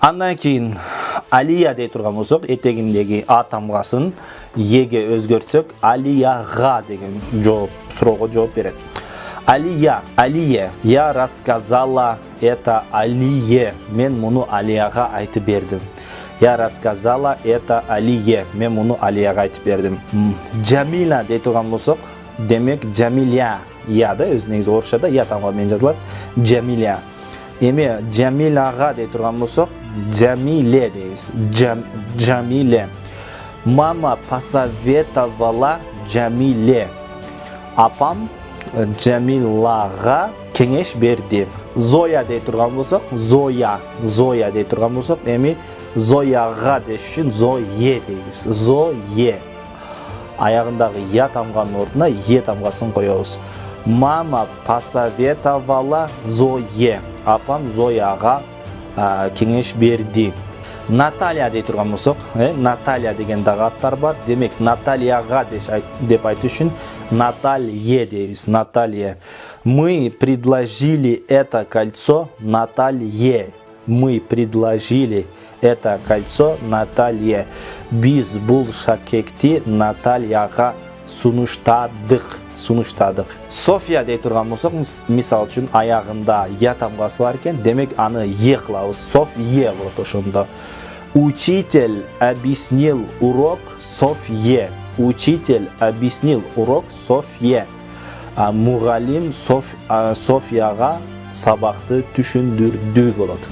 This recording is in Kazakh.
Андан кейін Алия дей турган болсок, этегиндеги а тамгасын еге өзгөртсөк, Алияга деген суроого жооп берет. Алия, Алие, я рассказала это Алие, мен муну Алияга айтып бердим. Я рассказала это Алие, мен муну Алияга айтып бердим. Джамила дей турган болсок, демек Джамиля, я да өз негизи орусчада я тамга менен жазылат. Джамиля. Эми Джамилага дей турган болсок, Джамиле дейбиз. Джамиле. Мама посоветовала Джамиле. Апам Джамилага кеңеш берди. Зоя дей турган болсок, Зоя дей турган болсок, эми Зояга деш үчүн Зое дейбиз. Зое. Аягындагы я тамганын ордуна е тамгасын коебуз. Мама посоветовала Зое. Апам Зояга кеңеш берди. Наталья дей турган болсок, Наталья деген дагы аттар бар. Демек Натальяга деп айтыш үчүн Наталье дейбиз. Наталье. Мы предложили это кольцо Наталье. Мы предложили это кольцо Наталье. Биз бул шакекти Натальяга сунуштадык. София дей турган болсок, мисал үчүн аягында я тамгасы бар экен, демек аны е кылабыз. Софье болот ошондо. Учитель объяснил урок Софье. Учитель объяснил урок Софье. Мугалим Софьяга сабакты түшүндүрдү болот.